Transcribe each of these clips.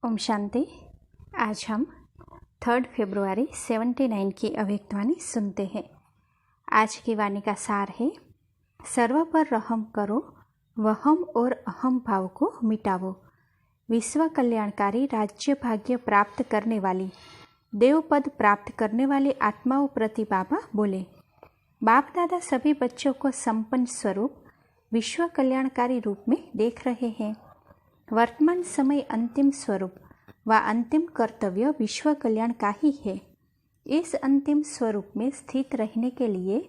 ओम शांति। आज हम 3 फरवरी 79 की अव्यक्तवाणी सुनते हैं। आज की वाणी का सार है, सर्व पर रहम करो, वहम और अहम भाव को मिटावो। विश्व कल्याणकारी राज्य भाग्य प्राप्त करने वाली, देव पद प्राप्त करने वाली आत्माओं प्रति बाबा बोले। बाप दादा सभी बच्चों को संपन्न स्वरूप विश्व कल्याणकारी रूप में देख रहे हैं। वर्तमान समय अंतिम स्वरूप व अंतिम कर्तव्य विश्व कल्याण का ही है। इस अंतिम स्वरूप में स्थित रहने के लिए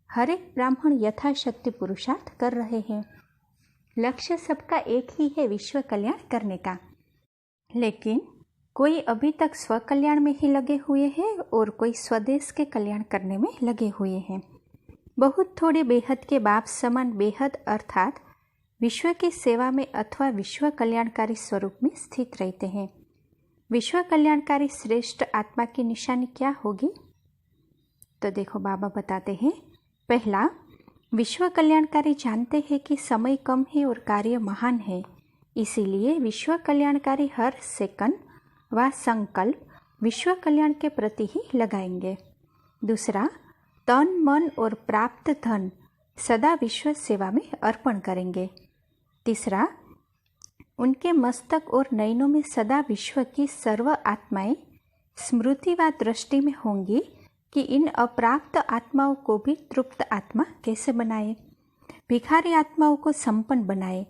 हर एक ब्राह्मण यथाशक्ति पुरुषार्थ कर रहे हैं। लक्ष्य सबका एक ही है, विश्व कल्याण करने का। लेकिन कोई अभी तक स्व कल्याण में ही लगे हुए हैं और कोई स्वदेश के कल्याण करने में लगे हुए हैं। बहुत थोड़े बेहद के बाप समान बेहद अर्थात विश्व की सेवा में अथवा विश्व कल्याणकारी स्वरूप में स्थित रहते हैं। विश्व कल्याणकारी श्रेष्ठ आत्मा की निशानी क्या होगी? तो देखो, बाबा बताते हैं, पहला, विश्व कल्याणकारी जानते हैं कि समय कम है और कार्य महान है, इसीलिए विश्व कल्याणकारी हर सेकंड व संकल्प विश्व कल्याण के प्रति ही लगाएंगे। दूसरा, तन मन और प्राप्त धन सदा विश्व सेवा में अर्पण करेंगे। तीसरा, उनके मस्तक और नयनों में सदा विश्व की सर्व आत्माएं स्मृति व दृष्टि में होंगी कि इन अप्राप्त आत्माओं को भी तृप्त आत्मा कैसे बनाए, भिखारी आत्माओं को संपन्न बनाए,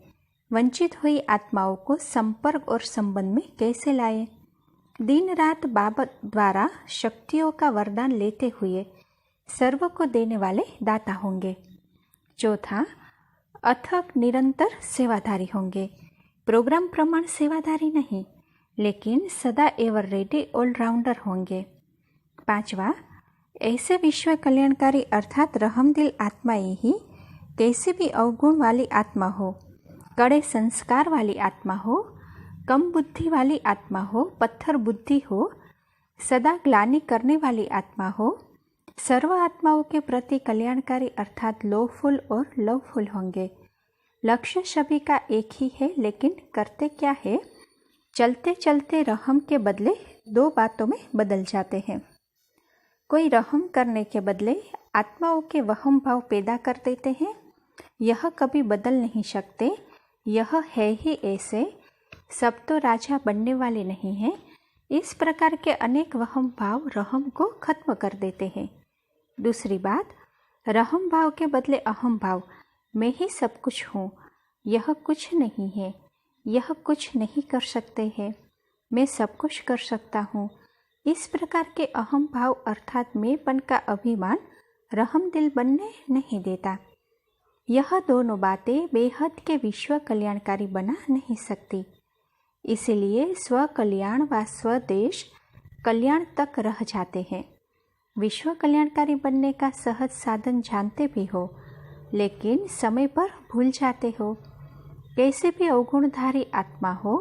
वंचित हुई आत्माओं को संपर्क और संबंध में कैसे लाए। दिन रात बाबा द्वारा शक्तियों का वरदान लेते हुए सर्व को देने वाले दाता होंगे। चौथा, अथक निरंतर सेवाधारी होंगे। प्रोग्राम प्रमाण सेवाधारी नहीं, लेकिन सदा एवर रेडी ऑलराउंडर होंगे। पांचवा, ऐसे विश्व कल्याणकारी अर्थात रहमदिल आत्माएं ही कैसी भी अवगुण वाली आत्मा हो, कड़े संस्कार वाली आत्मा हो, कम बुद्धि वाली आत्मा हो, पत्थर बुद्धि हो, सदा ग्लानि करने वाली आत्मा हो, सर्व आत्माओं के प्रति कल्याणकारी अर्थात लोफुल और लवफुल होंगे। लक्ष्य सभी का एक ही है, लेकिन करते क्या है? चलते चलते रहम के बदले दो बातों में बदल जाते हैं। कोई रहम करने के बदले आत्माओं के वहम भाव पैदा कर देते हैं। यह कभी बदल नहीं सकते, यह है ही ऐसे, सब तो राजा बनने वाले नहीं हैं। इस प्रकार के अनेक वहम भाव रहम को खत्म कर देते हैं। दूसरी बात, रहम भाव के बदले अहम भाव, मैं ही सब कुछ हूँ, यह कुछ नहीं है, यह कुछ नहीं कर सकते हैं, मैं सब कुछ कर सकता हूँ। इस प्रकार के अहम भाव अर्थात मैंपन का अभिमान रहम दिल बनने नहीं देता। यह दोनों बातें बेहद के विश्व कल्याणकारी बना नहीं सकती। इसलिए स्व कल्याण व स्वदेश कल्याण तक रह जाते हैं। विश्व कल्याणकारी बनने का सहज साधन जानते भी हो, लेकिन समय पर भूल जाते हो। कैसे भी अवगुणधारी आत्मा हो,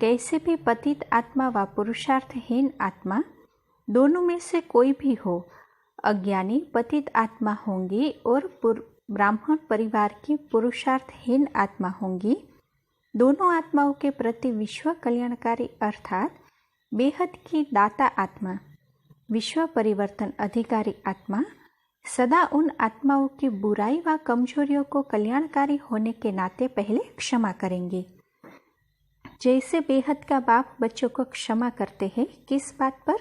कैसे भी पतित आत्मा व पुरुषार्थहीन आत्मा, दोनों में से कोई भी हो, अज्ञानी पतित आत्मा होंगी और ब्राह्मण परिवार की पुरुषार्थहीन आत्मा होंगी। दोनों आत्माओं के प्रति विश्व कल्याणकारी अर्थात बेहद की दाता आत्मा, विश्व परिवर्तन अधिकारी आत्मा सदा उन आत्माओं की बुराई व कमजोरियों को कल्याणकारी होने के नाते पहले क्षमा करेंगे। जैसे बेहद का बाप बच्चों को क्षमा करते हैं, किस बात पर?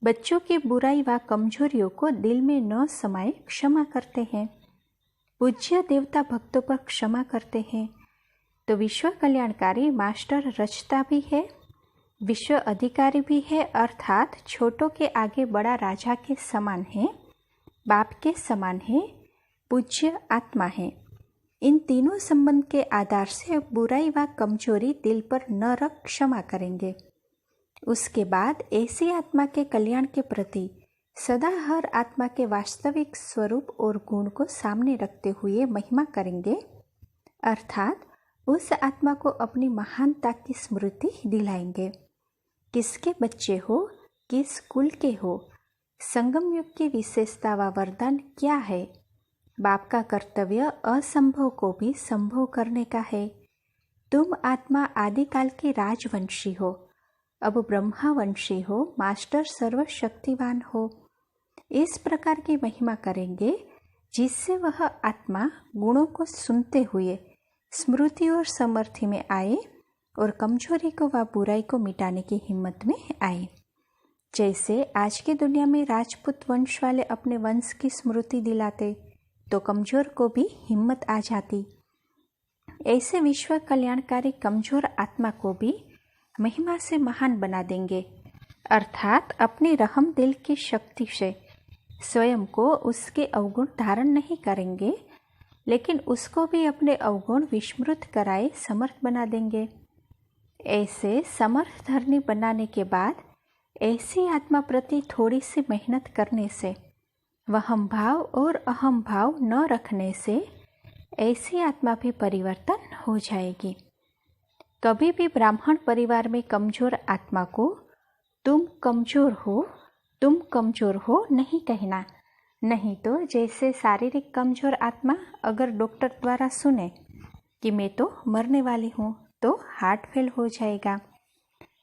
बच्चों की बुराई व कमजोरियों को दिल में न समाये क्षमा करते हैं। पूज्य देवता भक्तों पर क्षमा करते हैं। तो विश्व कल्याणकारी मास्टर रचता भी है, विश्व अधिकारी भी है, अर्थात छोटों के आगे बड़ा राजा के समान है, बाप के समान है, पूज्य आत्मा है। इन तीनों संबंध के आधार से बुराई व कमजोरी दिल पर न रख क्षमा करेंगे। उसके बाद ऐसी आत्मा के कल्याण के प्रति सदा हर आत्मा के वास्तविक स्वरूप और गुण को सामने रखते हुए महिमा करेंगे, अर्थात उस आत्मा को अपनी महानता की स्मृति दिलाएंगे। किसके बच्चे हो, किस कुल के हो, संगम युग की विशेषता व वरदान क्या है? बाप का कर्तव्य असंभव को भी संभव करने का है। तुम आत्मा आदिकाल के राजवंशी हो, अब ब्रह्मावंशी हो, मास्टर सर्वशक्तिवान हो, इस प्रकार की महिमा करेंगे जिससे वह आत्मा गुणों को सुनते हुए स्मृति और समर्थि में आए और कमजोरी को व बुराई को मिटाने की हिम्मत में आए। जैसे आज की दुनिया में राजपूत वंश वाले अपने वंश की स्मृति दिलाते तो कमजोर को भी हिम्मत आ जाती, ऐसे विश्व कल्याणकारी कमजोर आत्मा को भी महिमा से महान बना देंगे, अर्थात अपनी रहम दिल की शक्ति से स्वयं को उसके अवगुण धारण नहीं करेंगे, लेकिन उसको भी अपने अवगुण विस्मृत कराए समर्थ बना देंगे। ऐसे समर्थ धरनी बनाने के बाद ऐसी आत्मा प्रति थोड़ी सी मेहनत करने से, वहम भाव और अहम भाव न रखने से ऐसी आत्मा भी परिवर्तन हो जाएगी। कभी भी ब्राह्मण परिवार में कमजोर आत्मा को तुम कमजोर हो नहीं कहना, नहीं तो जैसे शारीरिक कमजोर आत्मा अगर डॉक्टर द्वारा सुने कि मैं तो मरने वाली हूँ तो हार्ट फेल हो जाएगा,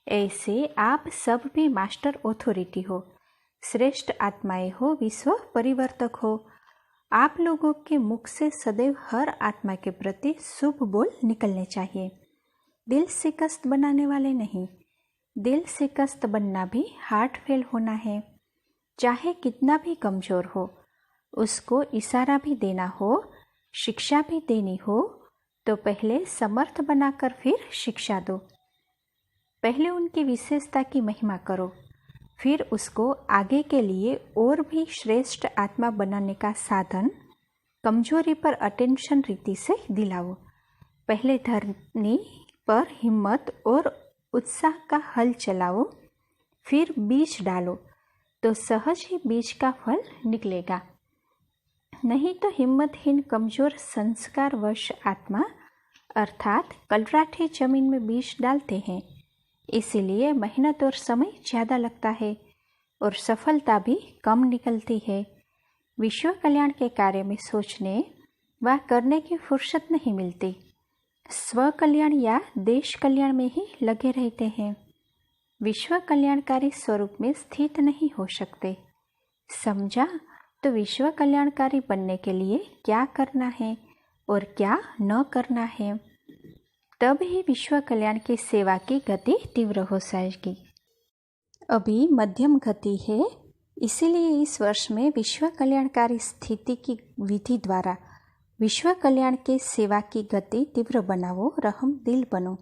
ऐसे आप सब भी मास्टर ऑथोरिटी हो, श्रेष्ठ आत्माएं हो, विश्व परिवर्तक हो। आप लोगों के मुख से सदैव हर आत्मा के प्रति शुभ बोल निकलने चाहिए, दिल शिकस्त बनाने वाले नहीं। दिल शिकस्त बनना भी हार्ट फेल होना है। चाहे कितना भी कमजोर हो, उसको इशारा भी देना हो, शिक्षा भी देनी हो, तो पहले समर्थ बनाकर फिर शिक्षा दो। पहले उनकी विशेषता की महिमा करो, फिर उसको आगे के लिए और भी श्रेष्ठ आत्मा बनाने का साधन कमजोरी पर अटेंशन रीति से दिलाओ। पहले धरनी पर हिम्मत और उत्साह का हल चलाओ, फिर बीज डालो तो सहज ही बीज का फल निकलेगा। नहीं तो हिम्मतहीन कमजोर संस्कारवश आत्मा अर्थात कलराठी जमीन में बीज डालते हैं, इसीलिए मेहनत और समय ज़्यादा लगता है और सफलता भी कम निकलती है। विश्व कल्याण के कार्य में सोचने व करने की फुर्सत नहीं मिलती, स्व कल्याण या देश कल्याण में ही लगे रहते हैं, विश्व कल्याणकारी स्वरूप में स्थित नहीं हो सकते। समझा? तो विश्व कल्याणकारी बनने के लिए क्या करना है और क्या न करना है, तब ही विश्व कल्याण की सेवा की गति तीव्र हो जाएगी। अभी मध्यम गति है, इसीलिए इस वर्ष में विश्व कल्याणकारी स्थिति की विधि द्वारा विश्व कल्याण के सेवा की गति तीव्र बनाओ, रहम दिल बनो।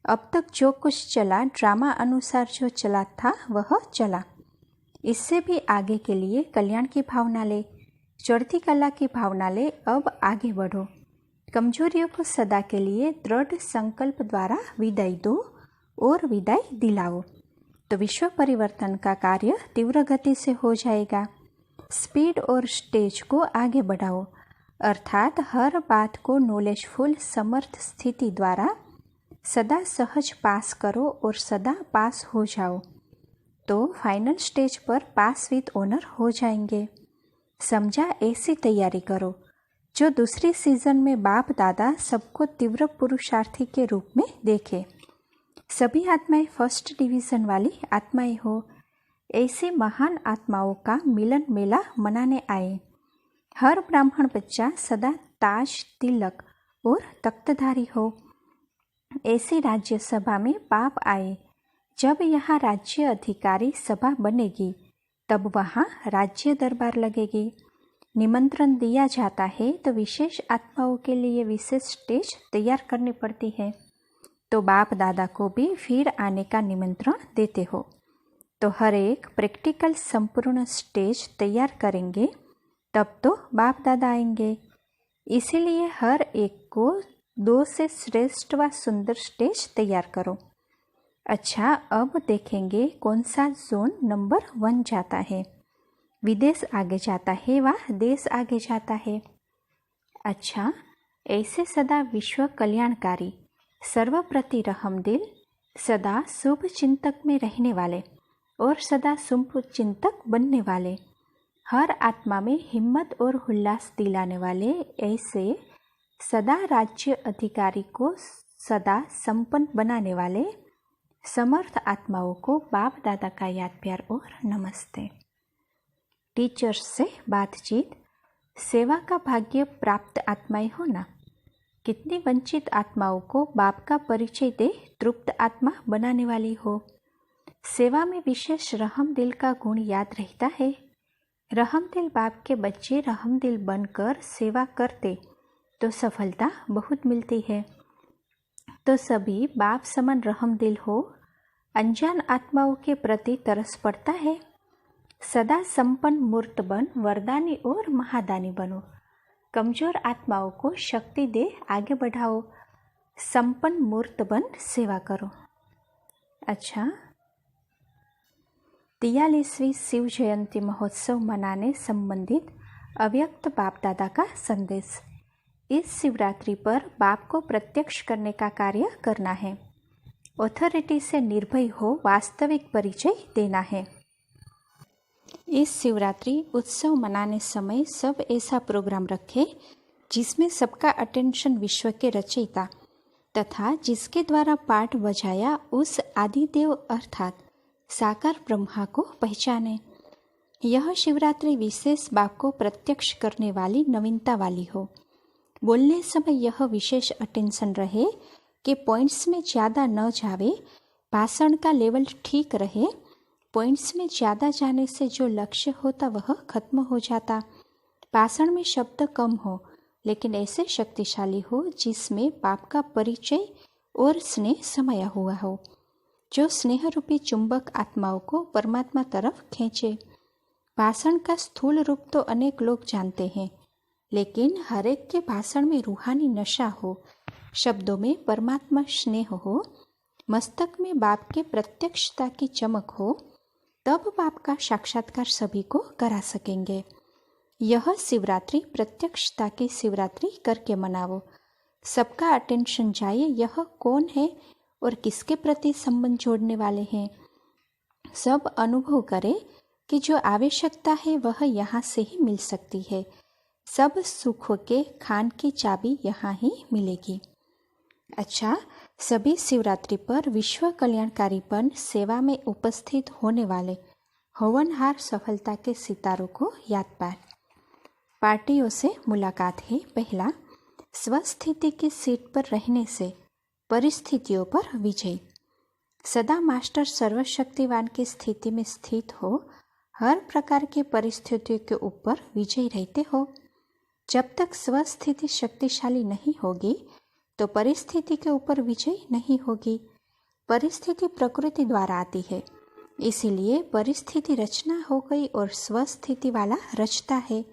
अब तक जो कुछ चला, ड्रामा अनुसार जो चला था वह चला, इससे भी आगे के लिए कल्याण की भावना ले, चढ़ती कला की भावना ले। अब आगे बढ़ो, कमजोरियों को सदा के लिए दृढ़ संकल्प द्वारा विदाई दो और विदाई दिलाओ, तो विश्व परिवर्तन का कार्य तीव्र गति से हो जाएगा। स्पीड और स्टेज को आगे बढ़ाओ, अर्थात हर बात को नॉलेजफुल समर्थ स्थिति द्वारा सदा सहज पास करो और सदा पास हो जाओ, तो फाइनल स्टेज पर पास विद ऑनर हो जाएंगे। समझा? ऐसी तैयारी करो जो दूसरी सीजन में बाप दादा सबको तीव्र पुरुषार्थी के रूप में देखे। सभी आत्माएं फर्स्ट डिवीजन वाली आत्माएं हो, ऐसी महान आत्माओं का मिलन मेला मनाने आए। हर ब्राह्मण बच्चा सदा ताज, तिलक और तख्तधारी हो। ऐसी राज्य सभा में बाप आए। जब यहाँ राज्य अधिकारी सभा बनेगी तब वहाँ राज्य दरबार लगेगी। निमंत्रण दिया जाता है तो विशेष आत्माओं के लिए विशेष स्टेज तैयार करनी पड़ती है, तो बाप दादा को भी फिर आने का निमंत्रण देते हो, तो हर एक प्रैक्टिकल संपूर्ण स्टेज तैयार करेंगे तब तो बाप दादा आएंगे। इसीलिए हर एक को 2 से श्रेष्ठ व सुंदर स्टेज तैयार करो। अच्छा, अब देखेंगे कौन सा जोन नंबर 1 जाता है, विदेश आगे जाता है व देश आगे जाता है। अच्छा, ऐसे सदा विश्व कल्याणकारी, सर्वप्रति रहम दिल, सदा शुभ चिंतक में रहने वाले और सदा शुभ चिंतक बनने वाले, हर आत्मा में हिम्मत और उल्लास दिलाने वाले, ऐसे सदा राज्य अधिकारी को सदा संपन्न बनाने वाले, समर्थ आत्माओं को बाप दादा का याद प्यार और नमस्ते। टीचर्स से बातचीत। सेवा का भाग्य प्राप्त आत्माएं होना। कितनी वंचित आत्माओं को बाप का परिचय दे तृप्त आत्मा बनाने वाली हो। सेवा में विशेष रहम दिल का गुण याद रहता है। रहम दिल बाप के बच्चे रहम दिल बनकर सेवा करते तो सफलता बहुत मिलती है। तो सभी बाप समान रहम दिल हो। अनजान आत्माओं के प्रति तरस पड़ता है। सदा संपन्न मूर्त बन वरदानी और महादानी बनो। कमजोर आत्माओं को शक्ति दे आगे बढ़ाओ। संपन्न मूर्त बन सेवा करो। अच्छा, 43वीं शिव जयंती महोत्सव मनाने संबंधित अव्यक्त बाप दादा का संदेश। इस शिवरात्रि पर बाप को प्रत्यक्ष करने का कार्य करना है। ऑथोरिटी से निर्भय हो वास्तविक परिचय देना है। इस शिवरात्रि उत्सव मनाने समय सब ऐसा प्रोग्राम रखे जिसमें सबका अटेंशन विश्व के रचयिता तथा जिसके द्वारा पाठ बजाया उस आदिदेव अर्थात साकार ब्रह्मा को पहचाने। यह शिवरात्रि विशेष बाप को प्रत्यक्ष करने वाली नवीनता वाली हो। बोलने समय यह विशेष अटेंशन रहे कि पॉइंट्स में ज़्यादा न जावे, भाषण का लेवल ठीक रहे। पॉइंट्स में ज़्यादा जाने से जो लक्ष्य होता वह खत्म हो जाता। भाषण में शब्द कम हो लेकिन ऐसे शक्तिशाली हो जिसमें बाप का परिचय और स्नेह समाया हुआ हो, जो स्नेह रूपी चुंबक आत्माओं को परमात्मा तरफ खींचे। भाषण का स्थूल रूप तो अनेक लोग जानते हैं, लेकिन हर एक के भाषण में रूहानी नशा हो, शब्दों में परमात्मा स्नेह हो, मस्तक में बाप के प्रत्यक्षता की चमक हो, तब बाप का साक्षात्कार सभी को करा सकेंगे। यह शिवरात्रि प्रत्यक्षता की शिवरात्रि करके मनाओ। सबका अटेंशन जाए यह कौन है और किसके प्रति संबंध जोड़ने वाले हैं। सब अनुभव करे कि जो आवश्यकता है वह यहाँ से ही मिल सकती है। सब सुखों के खान की चाबी यहाँ ही मिलेगी। अच्छा, सभी शिवरात्रि पर विश्व कल्याणकारीपन सेवा में उपस्थित होने वाले हवनहार सफलता के सितारों को याद पार। पार्टियों से मुलाकात है। पहला, स्वस्थिति की सीट पर रहने से परिस्थितियों पर विजय। सदा मास्टर सर्वशक्तिवान की स्थिति में स्थित हो, हर प्रकार की परिस्थितियों के ऊपर विजय रहते हो। जब तक स्वस्थिति शक्तिशाली नहीं होगी तो परिस्थिति के ऊपर विजय नहीं होगी। परिस्थिति प्रकृति द्वारा आती है, इसीलिए परिस्थिति रचना हो गई और स्वस्थिति वाला रचता है।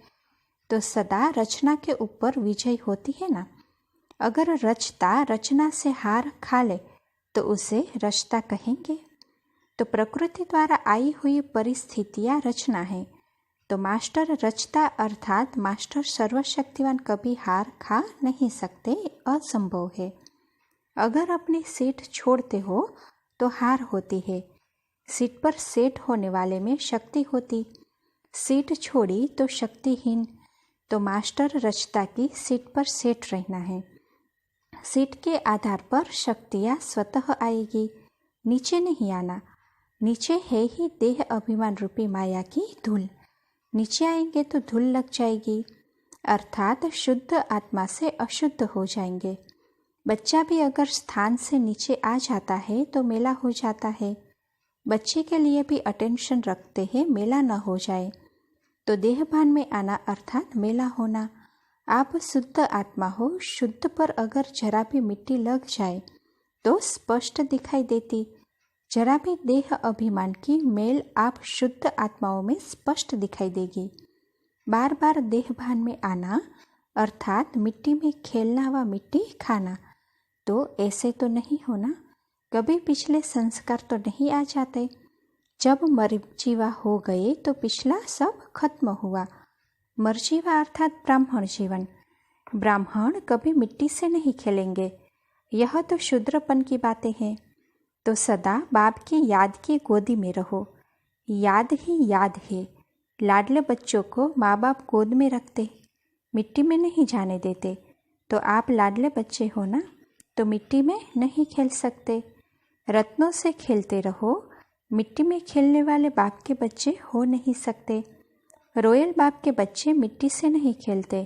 तो सदा रचना के ऊपर विजय होती है ना। अगर रचता रचना से हार खा ले तो उसे रचता कहेंगे। तो प्रकृति द्वारा आई हुई परिस्थितियाँ रचना है। तो मास्टर रचता अर्थात मास्टर सर्वशक्तिवान कभी हार खा नहीं सकते, असंभव है। अगर अपनी सीट छोड़ते हो तो हार होती है। सीट पर सेट होने वाले में शक्ति होती। सीट छोड़ी तो शक्तिहीन। तो मास्टर रचता की सीट पर सेट रहना है। सीट के आधार पर शक्तियाँ स्वतः आएगी, नीचे नहीं आना। नीचे है ही देह अभिमान रूपी माया की धूल। नीचे आएंगे तो धूल लग जाएगी, अर्थात शुद्ध आत्मा से अशुद्ध हो जाएंगे। बच्चा भी अगर स्थान से नीचे आ जाता है तो मेला हो जाता है। बच्चे के लिए भी अटेंशन रखते हैं मेला न हो जाए। तो देहभान में आना अर्थात मेला होना। आप शुद्ध आत्मा हो, शुद्ध पर अगर जरा भी मिट्टी लग जाए तो स्पष्ट दिखाई देती। जरा भी देह अभिमान की मेल आप शुद्ध आत्माओं में स्पष्ट दिखाई देगी। बार बार देहभान में आना अर्थात मिट्टी में खेलना व मिट्टी खाना। तो ऐसे तो नहीं होना। कभी पिछले संस्कार तो नहीं आ जाते। जब मरजीवा हो गए तो पिछला सब खत्म हुआ। मरजीवा अर्थात ब्राह्मण जीवन। ब्राह्मण कभी मिट्टी से नहीं खेलेंगे। यह तो शूद्रपन की बातें हैं। तो सदा बाप की याद की गोदी में रहो। याद ही याद है। लाडले बच्चों को माँ बाप गोद में रखते, मिट्टी में नहीं जाने देते। तो आप लाडले बच्चे हो ना, तो मिट्टी में नहीं खेल सकते। रत्नों से खेलते रहो। मिट्टी में खेलने वाले बाप के बच्चे हो नहीं सकते। रॉयल बाप के बच्चे मिट्टी से नहीं खेलते,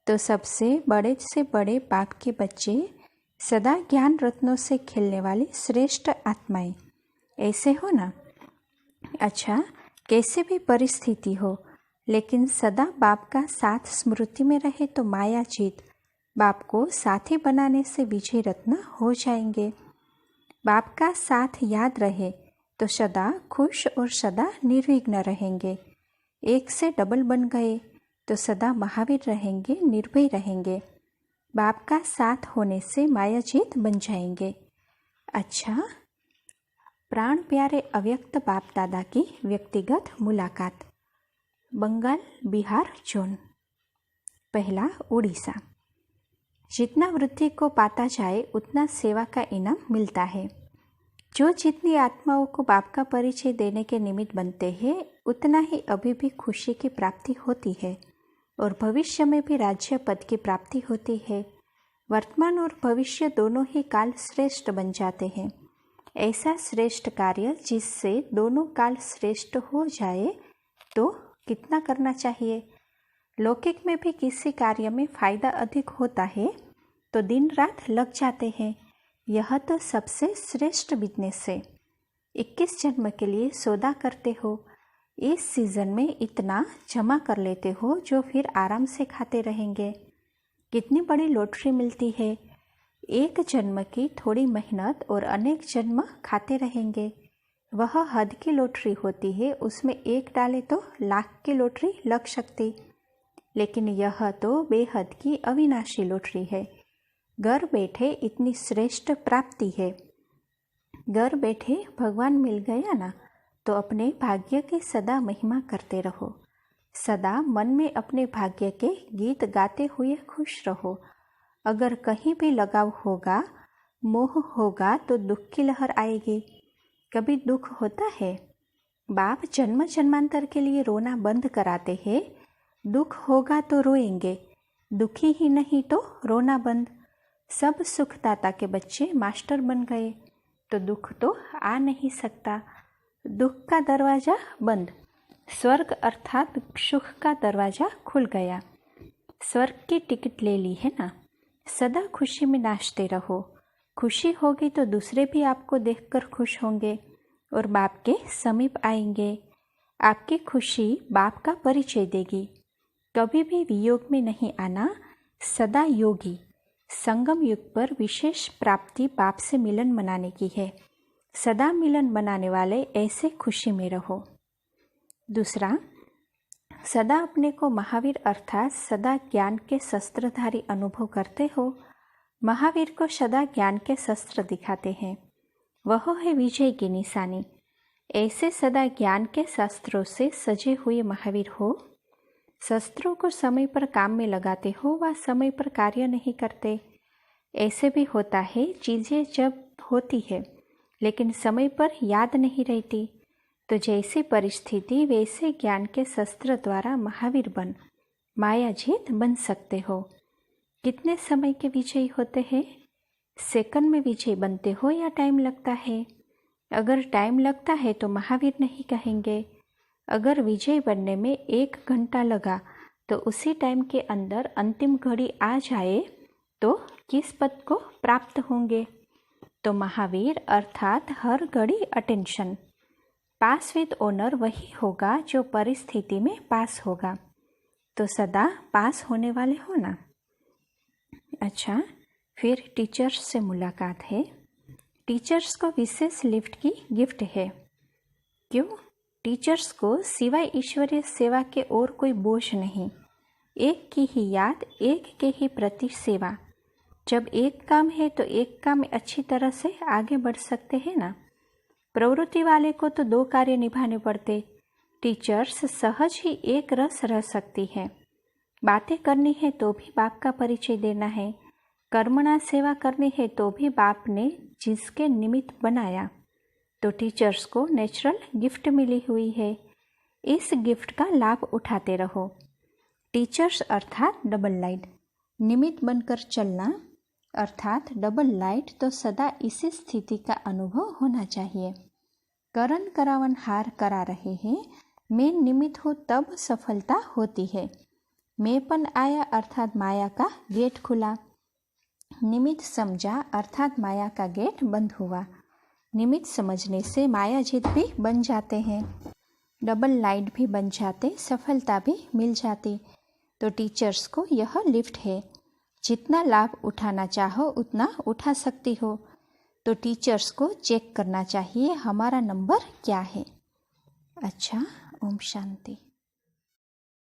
तो सबसे बड़े से बड़े बाप के बच्चे सदा ज्ञान रत्नों से खेलने वाली श्रेष्ठ आत्माएं ऐसे हो ना। अच्छा, कैसे भी परिस्थिति हो, लेकिन सदा बाप का साथ स्मृति में रहे तो माया जीत बाप को साथी बनाने से विजय रत्न हो जाएंगे। बाप का साथ याद रहे तो सदा खुश और सदा निर्विघ्न रहेंगे। एक से डबल बन गए तो सदा महावीर रहेंगे, निर्भय रहेंगे। बाप का साथ होने से माया जीत बन जाएंगे। अच्छा, प्राण प्यारे अव्यक्त बाप दादा की व्यक्तिगत मुलाकात। बंगाल, बिहार जोन। पहला, उड़ीसा। जितना वृद्धि को पाता जाए उतना सेवा का इनाम मिलता है। जो जितनी आत्माओं को बाप का परिचय देने के निमित्त बनते हैं, उतना ही अभी भी खुशी की प्राप्ति होती है और भविष्य में भी राज्य पद की प्राप्ति होती है। वर्तमान और भविष्य दोनों ही काल श्रेष्ठ बन जाते हैं। ऐसा श्रेष्ठ कार्य जिससे दोनों काल श्रेष्ठ हो जाए तो कितना करना चाहिए। लौकिक में भी किसी कार्य में फायदा अधिक होता है तो दिन रात लग जाते हैं। यह तो सबसे श्रेष्ठ बिजनेस है। 21 जन्म के लिए सौदा करते हो। इस सीजन में इतना जमा कर लेते हो जो फिर आराम से खाते रहेंगे। कितनी बड़ी लॉटरी मिलती है। एक जन्म की थोड़ी मेहनत और अनेक जन्म खाते रहेंगे। वह हद की लॉटरी होती है, उसमें एक डाले तो लाख की लॉटरी लग सकती, लेकिन यह तो बेहद की अविनाशी लॉटरी है। घर बैठे इतनी श्रेष्ठ प्राप्ति है। घर बैठे भगवान मिल गया ना, तो अपने भाग्य की सदा महिमा करते रहो। सदा मन में अपने भाग्य के गीत गाते हुए खुश रहो। अगर कहीं भी लगाव होगा, मोह होगा तो दुख की लहर आएगी। कभी दुख होता है, बाप जन्म जन्मांतर के लिए रोना बंद कराते हैं। दुख होगा तो रोएंगे, दुखी ही नहीं तो रोना बंद। सब सुखदाता के बच्चे मास्टर बन गए तो दुख तो आ नहीं सकता। दुख का दरवाजा बंद, स्वर्ग अर्थात सुख का दरवाजा खुल गया। स्वर्ग की टिकट ले ली है ना। सदा खुशी में नाचते रहो। खुशी होगी तो दूसरे भी आपको देखकर खुश होंगे और बाप के समीप आएंगे। आपकी खुशी बाप का परिचय देगी। कभी भी वियोग में नहीं आना, सदा योगी। संगम युग पर विशेष प्राप्ति बाप से मिलन मनाने की है। सदा मिलन मनाने वाले ऐसे खुशी में रहो। दूसरा, सदा अपने को महावीर अर्थात सदा ज्ञान के शस्त्रधारी अनुभव करते हो। महावीर को सदा ज्ञान के शस्त्र दिखाते हैं, वह है विजय की निशानी। ऐसे सदा ज्ञान के शस्त्रों से सजे हुए महावीर हो। शस्त्रों को समय पर काम में लगाते हो व समय पर कार्य नहीं करते। ऐसे भी होता है, चीज़ें जब होती है लेकिन समय पर याद नहीं रहती, तो जैसी परिस्थिति वैसे ज्ञान के शस्त्र द्वारा महावीर बन माया जीत बन सकते हो। कितने समय के विजयी होते हैं? सेकंड में विजयी बनते हो या टाइम लगता है? अगर टाइम लगता है तो महावीर नहीं कहेंगे। अगर विजय बनने में 1 घंटा लगा तो उसी टाइम के अंदर अंतिम घड़ी आ जाए तो किस पद को प्राप्त होंगे? तो महावीर अर्थात हर घड़ी अटेंशन। पास विद ऑनर वही होगा जो परिस्थिति में पास होगा। तो सदा पास होने वाले हो ना। अच्छा, फिर टीचर्स से मुलाकात है। टीचर्स को विशेष लिफ्ट की गिफ्ट है। क्यों? टीचर्स को सिवाय ईश्वरीय सेवा के और कोई बोझ नहीं। एक की ही याद, एक के ही प्रति सेवा। जब एक काम है तो एक काम में अच्छी तरह से आगे बढ़ सकते हैं ना। प्रवृत्ति वाले को तो 2 कार्य निभाने पड़ते। टीचर्स सहज ही एक रस रह सकती है। बातें करनी है तो भी बाप का परिचय देना है। कर्मणा सेवा करनी है तो भी बाप ने जिसके निमित्त बनाया। तो टीचर्स को नेचुरल गिफ्ट मिली हुई है। इस गिफ्ट का लाभ उठाते रहो। टीचर्स अर्थात डबल लाइट, निमित्त बनकर चलना अर्थात डबल लाइट तो सदा इसी स्थिति का अनुभव होना चाहिए। करण करावन हार करा रहे हैं, मैं निमित्त हूँ तब सफलता होती है। मैंपन आया अर्थात माया का गेट खुला। निमित्त समझा अर्थात माया का गेट बंद हुआ। निमित्त समझने से माया जीत भी बन जाते हैं, डबल लाइट भी बन जाते, सफलता भी मिल जाती। तो टीचर्स को यह लिफ्ट है, जितना लाभ उठाना चाहो उतना उठा सकती हो। तो टीचर्स को चेक करना चाहिए हमारा नंबर क्या है। अच्छा, ओम शांति।